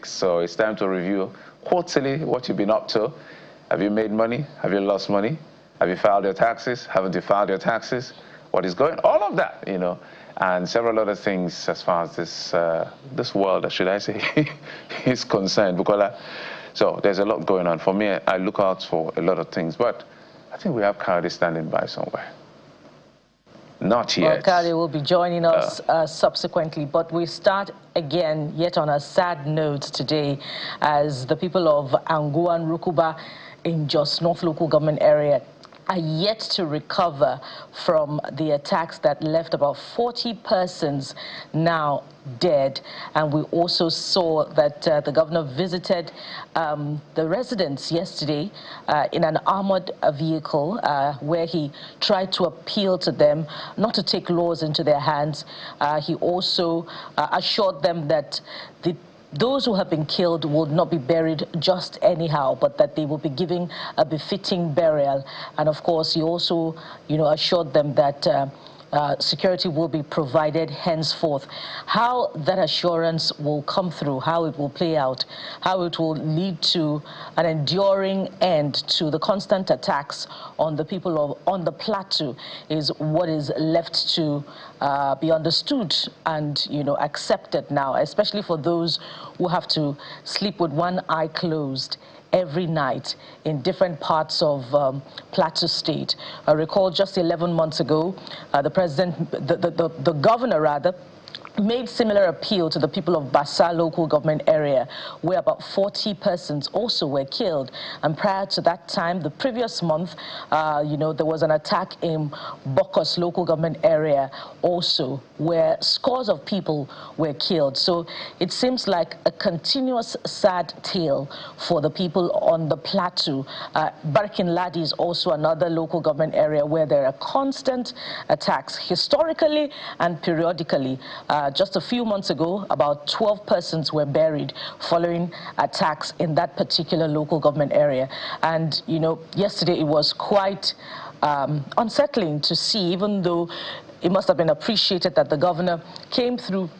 So it's time to review quarterly what you've been up to. Have you made money? Have you lost money? Have you filed your taxes? Haven't you filed your taxes? What is going? All of that, you know, and several other things as far as this world, should I say, is concerned. Because so there's a lot going on. For me, I look out for a lot of things, but I think we have Cardi standing by somewhere. Not yet. Well, Cardi will be joining us subsequently, but we start again yet on a sad note today as the people of Angua and Rukuba in Jos North local government area are yet to recover from the attacks that left about 40 persons now dead. And we also saw that the governor visited the residents yesterday in an armored vehicle where he tried to appeal to them not to take laws into their hands. He also assured them that those who have been killed will not be buried just anyhow, but that they will be given a befitting burial. And of course, he also, assured them that security will be provided henceforth. How that assurance will come through, how it will play out, how it will lead to an enduring end to the constant attacks on the people on the plateau is what is left to be understood and accepted now, especially for those who have to sleep with one eye closed every night in different parts of Plateau State. I recall just 11 months ago, the governor rather, made similar appeal to the people of Basa local government area, where about 40 persons also were killed. And prior to that time, the previous month, there was an attack in Bokos local government area also, where scores of people were killed. So it seems like a continuous sad tale for the people on the plateau. Barkin Ladi is also another local government area where there are constant attacks, historically and periodically. Just a few months ago, about 12 persons were buried following attacks in that particular local government area. And, yesterday it was quite unsettling to see, even though it must have been appreciated that the governor came through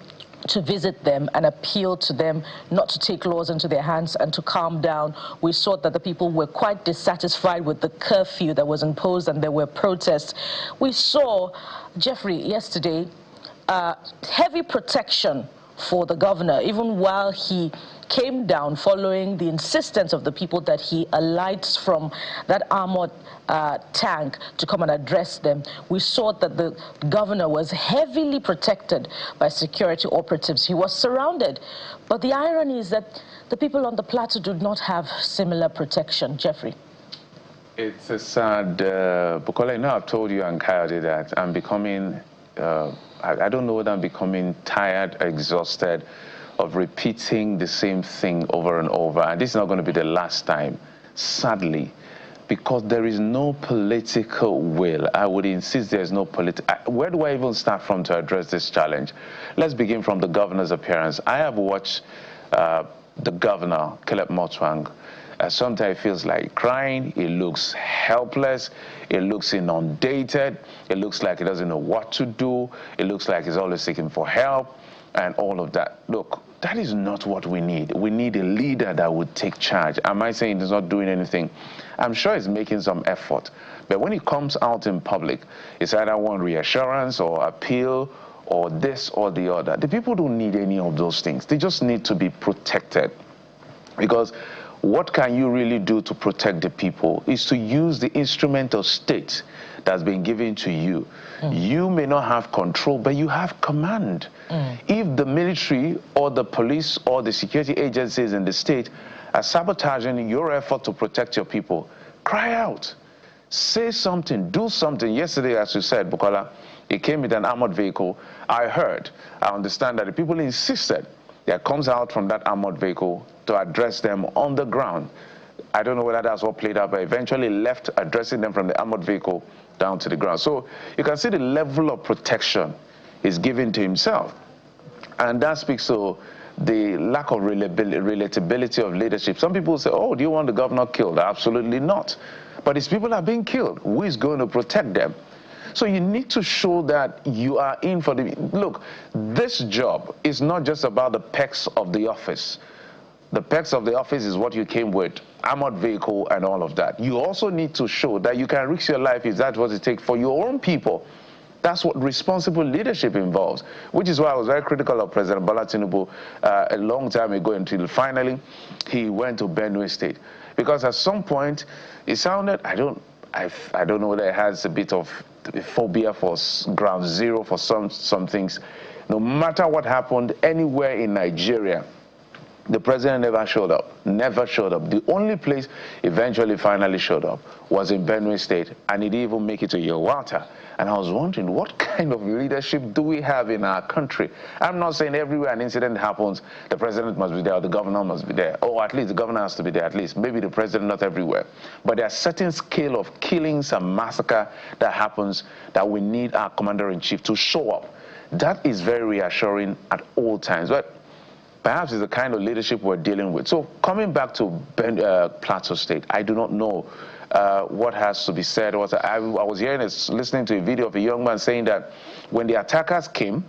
to visit them and appeal to them not to take laws into their hands and to calm down. We saw that the people were quite dissatisfied with the curfew that was imposed and there were protests. We saw, Jeffrey, yesterday, heavy protection for the governor, even while he came down following the insistence of the people that he alights from that armored tank to come and address them. We saw that the governor was heavily protected by security operatives. He was surrounded. But the irony is that the people on the plateau do not have similar protection. Jeffrey. It's a sad, because I know I've told you and Coyote that I'm becoming I don't know whether I'm becoming tired, exhausted of repeating the same thing over and over. And this is not going to be the last time, sadly, because there is no political will. I would insist there's no political. Where do I even start from to address this challenge? Let's begin from the governor's appearance. I have watched the governor, Caleb Motwang. Sometimes it feels like crying. It looks helpless. It looks inundated. It looks like he doesn't know what to do. It looks like he's always seeking for help and all of that. Look, that is not what we need. We need a leader that would take charge. Am I saying he's not doing anything? I'm sure he's making some effort. But when he comes out in public, it's either one reassurance or appeal or this or the other. The people don't need any of those things. They just need to be protected. Because what can you really do to protect the people is to use the instrument of state that's been given to you. You may not have control, but you have command. If the military or the police or the security agencies in the state are sabotaging your effort to protect your people, cry out. Say something, do something. Yesterday, as you said, Bukola, it came with an armored vehicle. I understand that the people insisted that comes out from that armored vehicle to address them on the ground. I don't know whether that's what played out, but eventually left addressing them from the armored vehicle down to the ground. So you can see the level of protection he's given to himself. And that speaks to the lack of relatability of leadership. Some people say, oh, do you want the governor killed? Absolutely not. But these people are being killed. Who is going to protect them? So you need to show that you are in for the... Look, this job is not just about the perks of the office. The perks of the office is what you came with, armored vehicle and all of that. You also need to show that you can risk your life if that's what it takes for your own people. That's what responsible leadership involves, which is why I was very critical of President Bola Tinubu a long time ago until finally he went to Benue State. Because at some point, it sounded, I don't know whether it has a bit of phobia for ground zero for some things. No matter what happened anywhere in Nigeria, the president never showed up, never showed up. The only place eventually finally showed up was in Benue State, and he didn't even make it to Yelwata. And I was wondering, what kind of leadership do we have in our country? I'm not saying everywhere an incident happens, the president must be there, or the governor must be there, or at least the governor has to be there, at least. Maybe the president, not everywhere. But there are certain scale of killings and massacre that happens that we need our commander-in-chief to show up. That is very reassuring at all times. But perhaps it's the kind of leadership we're dealing with. So coming back to Plateau State, I do not know what has to be said. I was listening to a video of a young man saying that when the attackers came,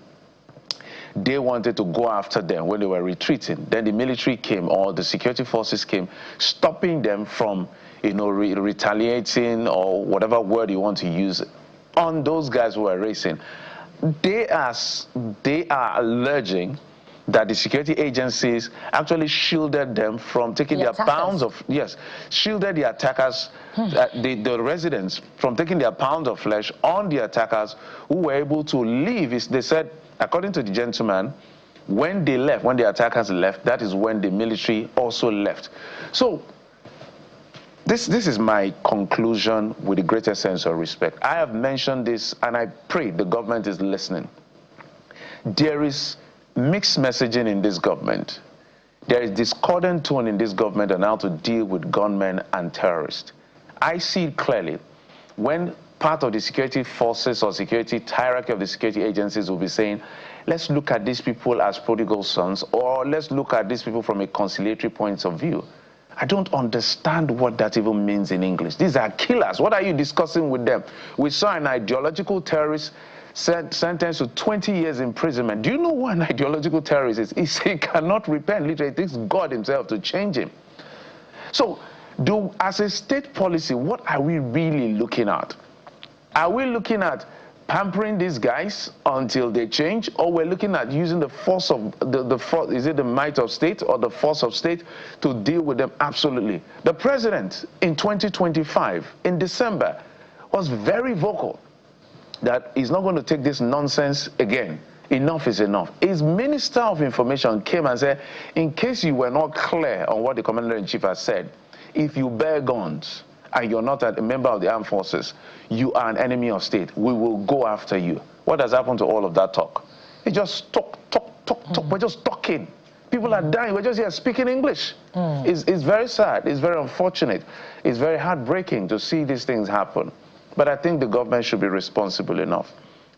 they wanted to go after them when they were retreating. Then the military came, or the security forces came, stopping them from, retaliating, or whatever word you want to use, on those guys who were racing. They are alleging that the security agencies actually shielded them from taking their pounds of, shielded the attackers, the residents from taking their pounds of flesh on the attackers, who were able to leave. They said, according to the gentleman, when they left, when the attackers left, that is when the military also left. So this is my conclusion with the greatest sense of respect. I have mentioned this, and I pray the government is listening. There is mixed messaging in this government. There is discordant tone in this government on how to deal with gunmen and terrorists. I see it clearly when part of the security forces or security hierarchy of the security agencies will be saying, let's look at these people as prodigal sons, or let's look at these people from a conciliatory point of view. I don't understand what that even means in English. These are killers. What are you discussing with them? We saw an ideological terrorist sentenced to 20 years imprisonment. Do you know what an ideological terrorist is? He cannot repent. Literally, it takes God himself to change him. So, as a state policy, what are we really looking at? Are we looking at pampering these guys until they change, or we're looking at using the force of is it the might of state or the force of state to deal with them? Absolutely. The president in 2025, in December, was very vocal that he's not going to take this nonsense again. Enough is enough. His Minister of Information came and said, in case you were not clear on what the Commander-in-Chief has said, if you bear guns and you're not a member of the armed forces, you are an enemy of state. We will go after you. What has happened to all of that talk? It's just talk. We're just talking. People are dying. We're just here speaking English. It's very sad. It's very unfortunate. It's very heartbreaking to see these things happen. But I think the government should be responsible enough.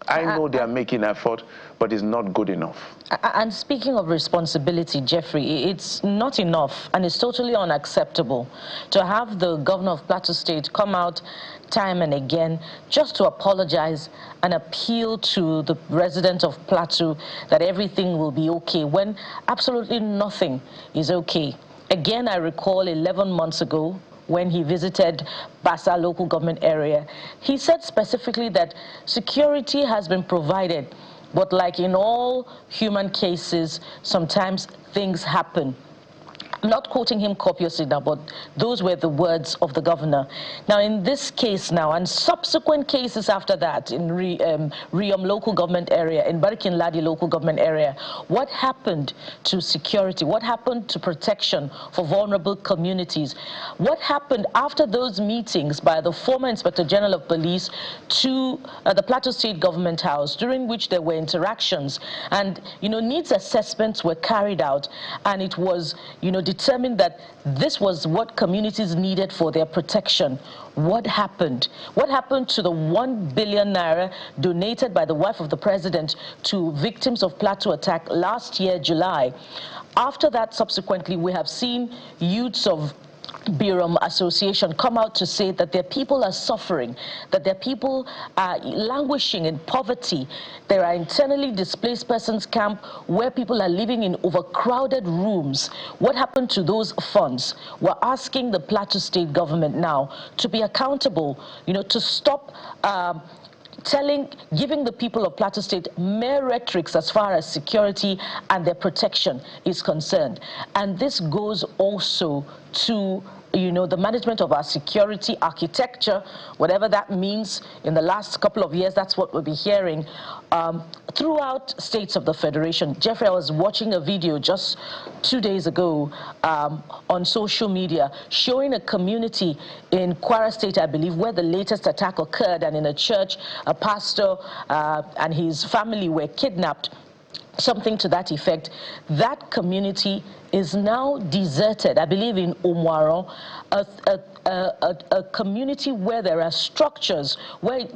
I know they are making effort, but it's not good enough. And speaking of responsibility, Jeffrey, it's not enough, and it's totally unacceptable to have the governor of Plateau State come out time and again just to apologize and appeal to the residents of Plateau that everything will be okay when absolutely nothing is okay. Again, I recall 11 months ago, when he visited Basa local government area, he said specifically that security has been provided, but like in all human cases, sometimes things happen. I'm not quoting him copiously now, but those were the words of the governor. Now, in this case now, and subsequent cases after that, in Riom local government area, in Barikin Ladi local government area, what happened to security? What happened to protection for vulnerable communities? What happened after those meetings by the former Inspector General of Police to the Plateau State Government House, during which there were interactions and, needs assessments were carried out, and it was, determined that this was what communities needed for their protection? What happened? What happened to the 1 billion naira donated by the wife of the president to victims of Plateau attack last year, July? After that, subsequently, we have seen youths of Birom Association come out to say that their people are suffering, that their people are languishing in poverty. There are internally displaced persons camp where people are living in overcrowded rooms. What happened to those funds? We're asking the Plateau State government now to be accountable, to stop giving the people of Plateau State mere rhetorics as far as security and their protection is concerned. And this goes also to the management of our security architecture, whatever that means. In the last couple of years, that's what we'll be hearing throughout states of the Federation. Jeffrey, I was watching a video just 2 days ago on social media showing a community in Kwara State, I believe, where the latest attack occurred, and in a church, a pastor and his family were kidnapped. Something to that effect. That community is now deserted. I believe in Omwaro, a community where there are structures, where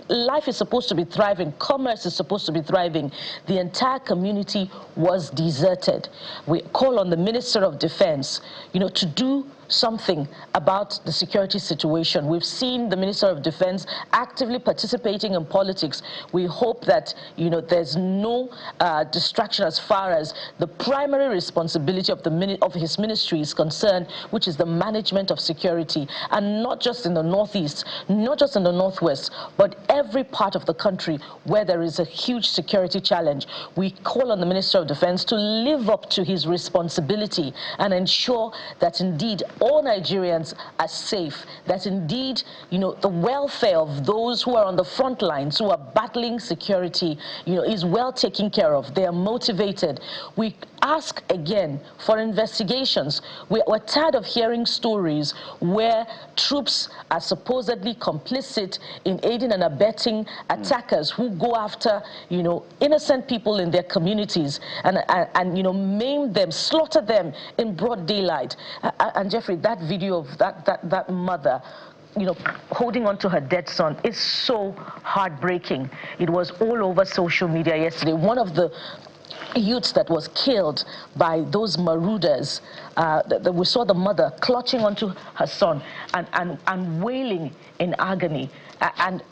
life is supposed to be thriving, commerce is supposed to be thriving. The entire community was deserted. We call on the Minister of Defense, to do something about the security situation. We've seen the Minister of Defense actively participating in politics. We hope that there's no distraction as far as the primary responsibility of his ministry is concerned, which is the management of security, and not just in the Northeast, not just in the Northwest, but every part of the country where there is a huge security challenge. We call on the Minister of Defense to live up to his responsibility and ensure that indeed all Nigerians are safe, that indeed, the welfare of those who are on the front lines, who are battling security, is well taken care of. They are motivated. We ask again for investigations. We're tired of hearing stories where troops are supposedly complicit in aiding and abetting attackers who go after, innocent people in their communities and maim them, slaughter them in broad daylight. And Jeffrey, that video of that mother, holding on to her dead son is so heartbreaking. It was all over social media yesterday. One of the youths that was killed by those marauders, we saw the mother clutching onto her son and wailing in agony. And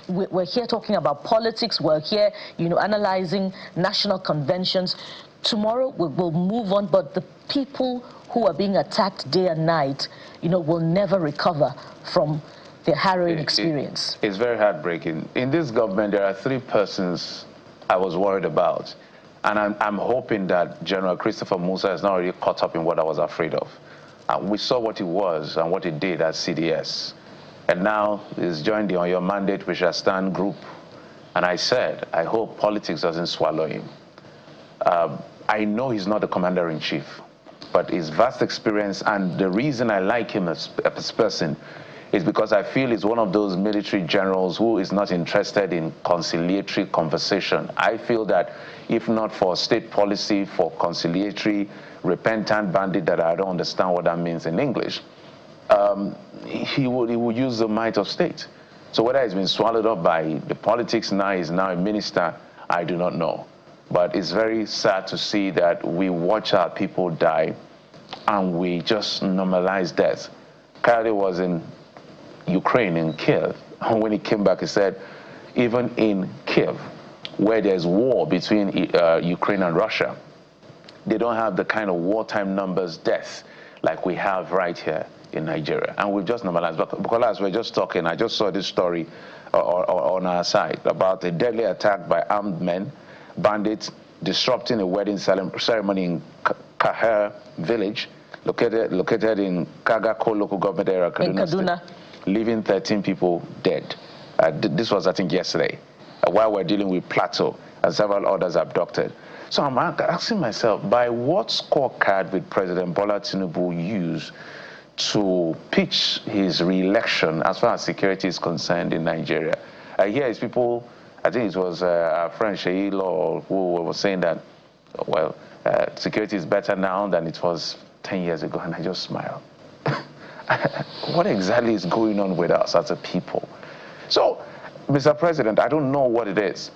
we're here talking about politics. We're here, analyzing national conventions. Tomorrow we'll move on, but the people who are being attacked day and night, will never recover from their harrowing experience. It's very heartbreaking. In this government, there are 3 persons I was worried about. And I'm hoping that General Christopher Musa is not already caught up in what I was afraid of. We saw what he was and what he did at CDS. And now he's joined the On Your Mandate We Shall Stand group. And I said, I hope politics doesn't swallow him. I know he's not the commander-in-chief, but his vast experience, and the reason I like him as a person is because I feel he's one of those military generals who is not interested in conciliatory conversation. I feel that if not for state policy, for conciliatory, repentant bandit, that I don't understand what that means in English, he would use the might of state. So whether he's been swallowed up by the politics now, he's now a minister, I do not know. But it's very sad to see that we watch our people die and we just normalize death. Kyle was in Ukraine, in Kiev, and when he came back, he said, even in Kiev, where there's war between Ukraine and Russia, they don't have the kind of wartime numbers, deaths, like we have right here in Nigeria. And we've just normalized. Because as we're just talking, I just saw this story on our site about a deadly attack by armed men, bandits, disrupting a wedding ceremony in Kaher village, located in Kagako local government area, Kaduna. State, leaving 13 people dead. This was, I think, yesterday, while we're dealing with Plateau and several others abducted. So I'm asking myself, by what scorecard would President Bola Tinubu use to pitch his re-election as far as security is concerned in Nigeria? Here is people, I think it was our friend Sheilo who was saying that, well, security is better now than it was 10 years ago, and I just smiled. What exactly is going on with us as a people? So, Mr. President, I don't know what it is.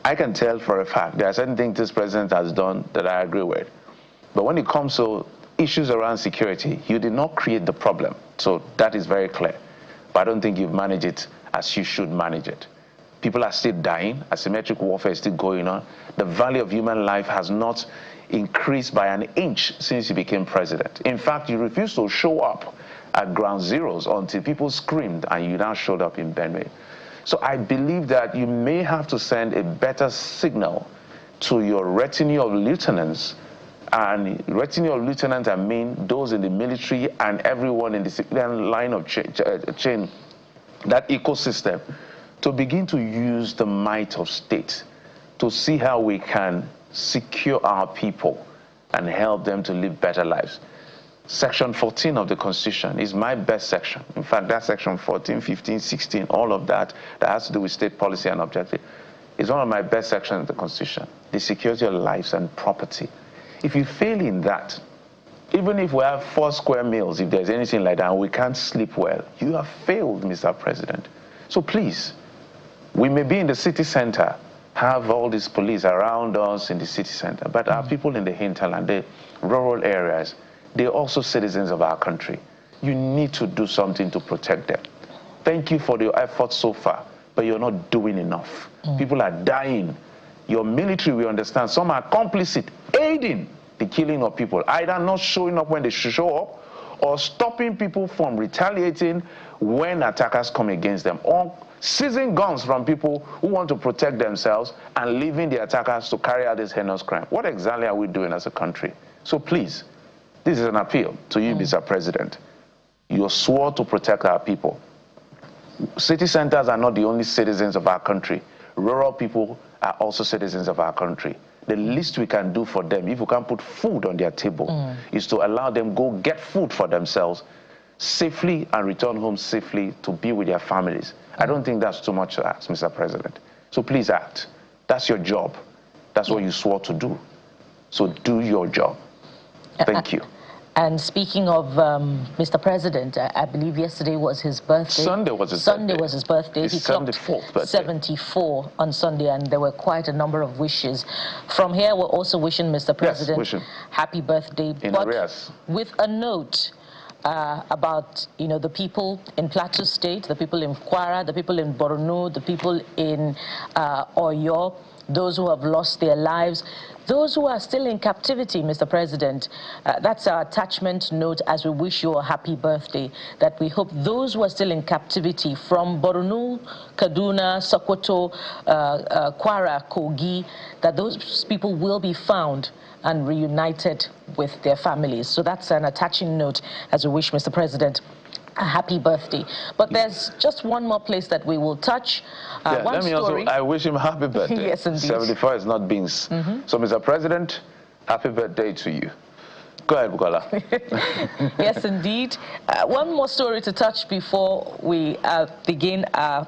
I can tell for a fact there are certain things this president has done that I agree with. But when it comes to issues around security, you did not create the problem. So that is very clear. But I don't think you've managed it as you should manage it. People are still dying. Asymmetric warfare is still going on. The value of human life has not increased by an inch since you became president. In fact, you refused to show up at ground zeros until people screamed and you now showed up in Benue. So I believe that you may have to send a better signal to your retinue of lieutenants. And retinue of lieutenants, I mean those in the military and everyone in the civilian line of chain, that ecosystem, to begin to use the might of state to see how we can secure our people and help them to live better lives. Section 14 of the Constitution is my best section. In fact, that section 14, 15, 16, all of that has to do with state policy and objective, is one of my best sections of the Constitution. The security of lives and property. If you fail in that, even if we have 4 square meals, if there's anything like that, and we can't sleep well, you have failed, Mr. President. So please, we may be in the city center, have all these police around us in the city center, but our people in the hinterland, the rural areas, they're also citizens of our country. You need to do something to protect them. Thank you for your efforts so far, but you're not doing enough. People are dying. Your military, we understand, some are complicit, aiding the killing of people, either not showing up when they should show up, or stopping people from retaliating when attackers come against them, or seizing guns from people who want to protect themselves and leaving the attackers to carry out this heinous crime. What exactly are we doing as a country? So please, this is an appeal to you, Mr. President. You swore to protect our people. City centers are not the only citizens of our country. Rural people are also citizens of our country. The least we can do for them, if we can put food on their table, is to allow them go get food for themselves safely and return home safely to be with their families. I don't think that's too much to ask, Mr. President. So please act. That's your job. That's what you swore to do. So do your job. Thank you. And speaking of Mr. President, I believe yesterday was his birthday. Sunday was his birthday. He clocked 74th birthday. 74 on Sunday, and there were quite a number of wishes. From here, we're also wishing Mr. President happy birthday. In arrears. With a note about, you know, the people in Plateau State, the people in Kwara, the people in Borno, the people in Oyo, those who have lost their lives, those who are still in captivity, Mr. President. That's our attachment note as we wish you a happy birthday, that we hope those who are still in captivity from Borno, Kaduna, Sokoto, Kwara, Kogi, that those people will be found and reunited with their families. So that's an attaching note as we wish Mr. President a happy birthday. But there's just one more place that we will touch. Let me also, I wish him a happy birthday. Yes, indeed. 74 is not beans. So, Mr. President, happy birthday to you. Go ahead, Bukola. Yes, indeed. One more story to touch before we begin our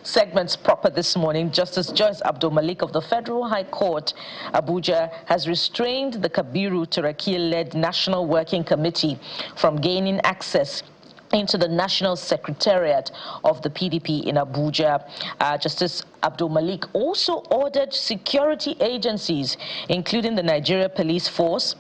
segments proper this morning. Justice Joyce Abdul Malik of the Federal High Court, Abuja, has restrained the Kabiru Turaki-led National Working Committee from gaining access into the National Secretariat of the PDP in Abuja. Justice Abdul Malik also ordered security agencies, including the Nigeria Police Force,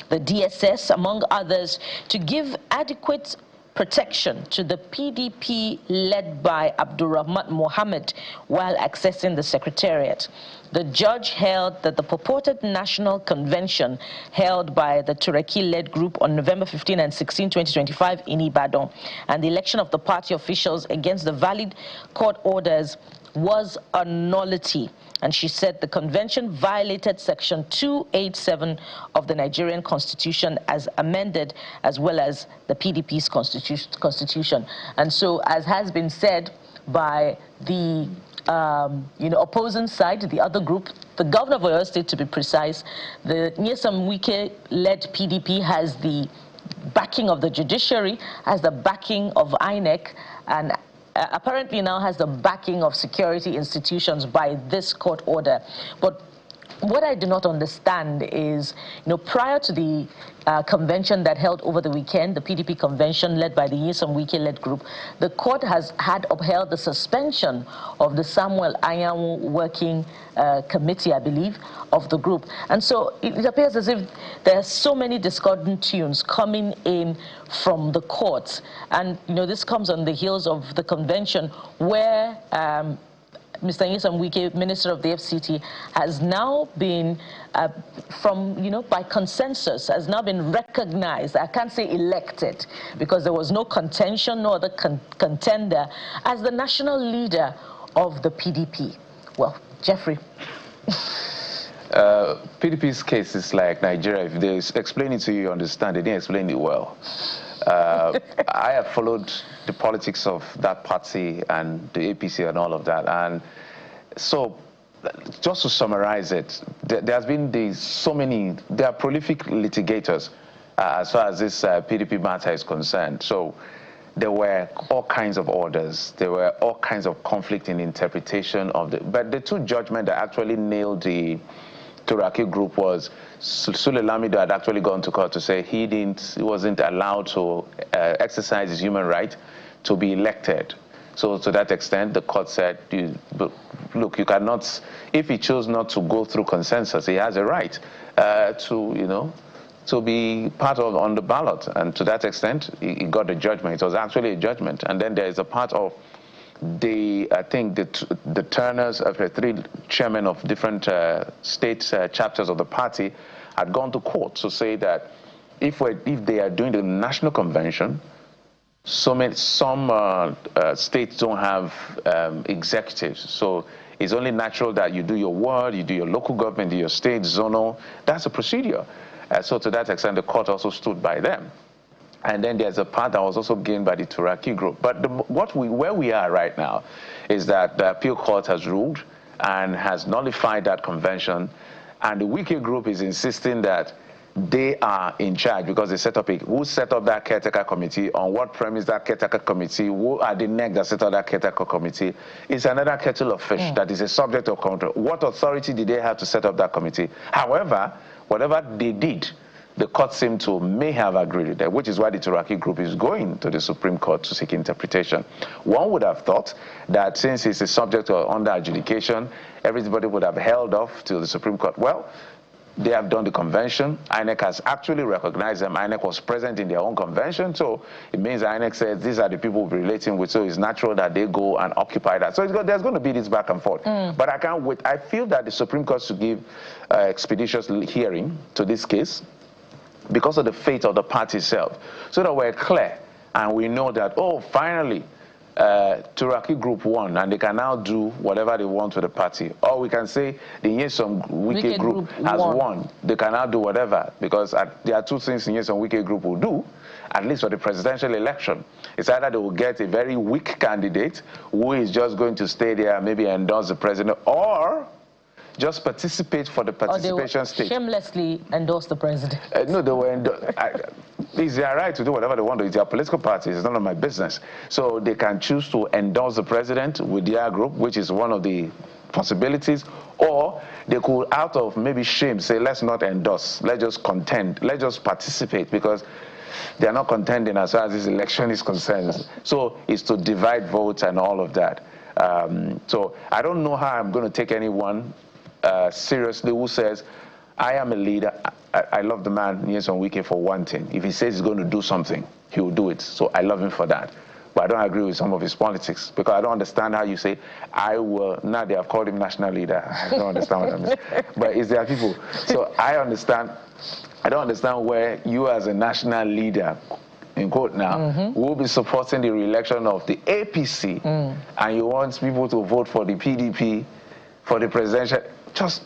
the DSS, among others, to give adequate protection to the PDP led by Abdurrahman Mohammed while accessing the Secretariat. The judge held that the purported national convention held by the Turaki-led group on November 15 and 16, 2025 in Ibadan, and the election of the party officials against the valid court orders was a nullity. And she said the convention violated Section 287 of the Nigerian Constitution as amended, as well as the PDP's constitution. And so, as has been said by the opposing side, the other group, the governor of Oyo State, to be precise, the Nyesom Wike-led PDP has the backing of the judiciary, has the backing of INEC, and apparently now has the backing of security institutions by this court order. But what I do not understand is, prior to the convention that held over the weekend, the PDP convention led by the Nyesom Wike-led group, the court had upheld the suspension of the Samuel Anyanwu working committee, I believe, of the group. And so it appears as if there are so many discordant tunes coming in from the courts. And, this comes on the heels of the convention where Mr. Nyesom Wike, Minister of the FCT, has now been, by consensus, has now been recognized. I can't say elected, because there was no contention, no other contender, as the national leader of the PDP. Well, Jeffrey. PDP's case is like Nigeria. If they explain it to you, you understand. They didn't explain it well. I have followed the politics of that party and the APC and all of that. And so, just to summarize it, there has been they are prolific litigators as far as this PDP matter is concerned. So there were all kinds of orders. There were all kinds of conflict in interpretation of but the two judgments that actually nailed the Turaki group was Sule Lamido had actually gone to court to say he wasn't allowed to exercise his human right to be elected. So to that extent, the court said, look, you cannot, if he chose not to go through consensus, he has a right to be part of on the ballot. And to that extent, he got the judgment. It was actually a judgment. And then there is a part of I think the Turners, the three chairmen of different state chapters of the party, had gone to court to say that if they are doing the national convention, some states don't have executives. So it's only natural that you do your ward, you do your local government, do your state, zonal. That's a procedure. So to that extent, the court also stood by them. And then there's a part that was also gained by the Turaki group. But where we are right now is that the appeal court has ruled and has nullified that convention. And the Wike group is insisting that they are in charge because they set up who set up that caretaker committee, on what premise that caretaker committee, who are the neck that set up that caretaker committee. It's another kettle of fish that is a subject of control. What authority did they have to set up that committee? However, whatever they did, the court may have agreed with that, which is why the Turaki group is going to the Supreme Court to seek interpretation. One would have thought that since it's a subject of under adjudication, everybody would have held off to the Supreme Court. Well, they have done the convention. INEC has actually recognized them. INEC was present in their own convention, so it means INEC says these are the people we're relating with, so it's natural that they go and occupy that. So there's going to be this back and forth. But I can't wait. I feel that the Supreme Court should give expeditious hearing to this case, because of the fate of the party itself, so that we're clear and we know that, finally, Turaki group won and they can now do whatever they want with the party. Or we can say the Nyesom Wike group has won. They can now do whatever, because there are two things the Nyesom Wike group will do, at least for the presidential election. It's either they will get a very weak candidate who is just going to stay there, maybe endorse the president, or just participate for the participation stage. Shamelessly endorse the president. No, they were it's their right to do whatever they want to. It's their political party. It's none of my business. So they can choose to endorse the president with their group, which is one of the possibilities, or they could, out of maybe shame, say, let's not endorse. Let's just contend. Let's just participate, because they are not contending as far as this election is concerned. So it's to divide votes and all of that. So I don't know how I'm going to take anyone seriously who says, I am a leader. I love the man, Nyesom Wike, for one thing. If he says he's going to do something, he will do it. So I love him for that. But I don't agree with some of his politics, because I don't understand how you say, I will. Now they have called him national leader. I don't understand what that means. But it's their people. So I don't understand where you as a national leader, in quote now, will be supporting the re-election of the APC, and you want people to vote for the PDP for the presidential. Just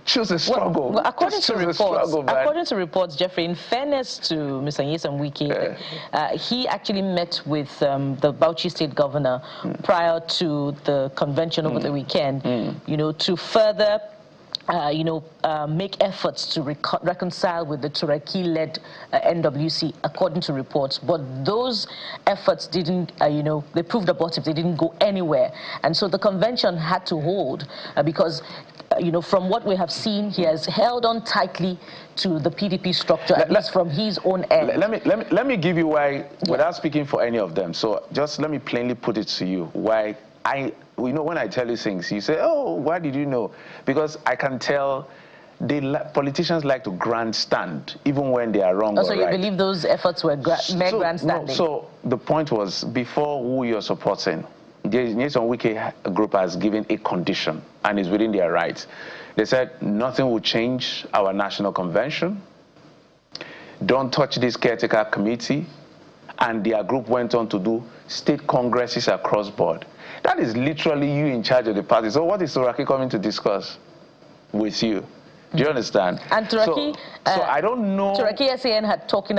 choose a struggle. Well, according to reports, Jeffrey, in fairness to Mr. Nyesom Wike, he actually met with the Bauchi State Governor prior to the convention over the weekend, to further make efforts to reconcile with the Turaki-led NWC, according to reports. But those efforts didn't, they proved abortive. They didn't go anywhere. And so the convention had to hold because from what we have seen, he has held on tightly to the PDP structure, at least from his own end. Let me give you why, without speaking for any of them. So just let me plainly put it to you why when I tell you things, you say, oh, why did you know? Because I can tell politicians like to grandstand, even when they are wrong or right. So you believe those efforts were mere grandstanding? No, so the point was, before who you're supporting, the Nyesom Wike group has given a condition, and is within their rights. They said nothing will change our national convention. Don't touch this caretaker committee. And their group went on to do state congresses across board. That is literally you in charge of the party. So what is Turaki coming to discuss with you? Do you understand? And Turaki, so I don't know. Turaki SAN had talked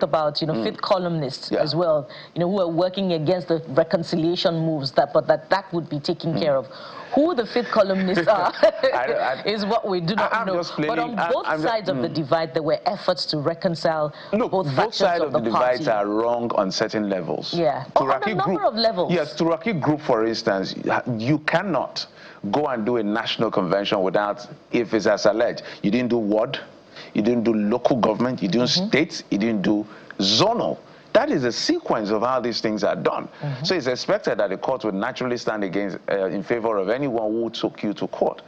about fifth columnists as well, who are working against the reconciliation moves, but that would be taken care of. Who the fifth columnists are is what we do not know. But on both sides of the divide, there were efforts to reconcile both sides of the divides are wrong on certain levels. Yeah, on a number of levels. Yes, Turaki group, for instance, you cannot go and do a national convention without, if it's as alleged, you didn't do ward, you didn't do local government, you didn't state, you didn't do zonal. That is a sequence of how these things are done. So it's expected that the court would naturally stand against in favor of anyone who took you to court.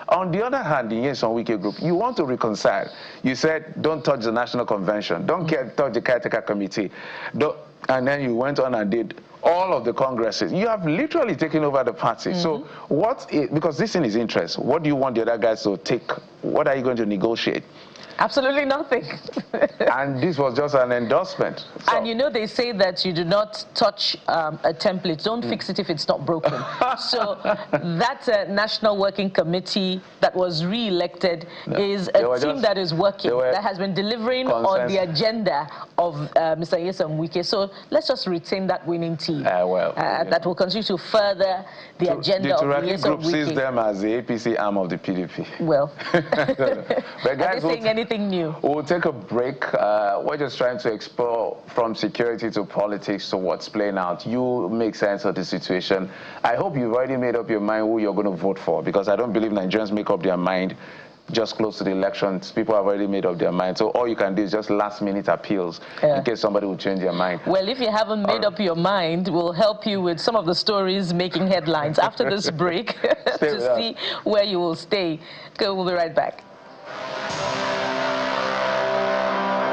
On the other hand, the Nyesom Wike group, you want to reconcile. You said, don't touch the National Convention, don't touch the Caretaker Committee. And then you went on and did all of the congresses. You have literally taken over the party. So because this thing is interest, what do you want the other guys to take? What are you going to negotiate? Absolutely nothing. And this was just an endorsement. So. And they say that you do not touch a template. Don't fix it if it's not broken. So that National Working Committee that was re-elected is a team that is working, that has been delivering on the agenda of Mr. Nyesom Wike. So let's just retain that winning team. That will continue to further the agenda of Nyesom Wike. The group sees them as the APC arm of the PDP. Well, but guys, are they saying anything new? We'll take a break. We're just trying to explore from security to politics to what's playing out. You make sense of the situation. I hope you've already made up your mind who you're going to vote for, because I don't believe Nigerians make up their mind just close to the elections. People have already made up their mind. So all you can do is just last-minute appeals in case somebody will change their mind. Well, if you haven't made up your mind, we'll help you with some of the stories making headlines after this break to see where you will stay. Okay, we'll be right back.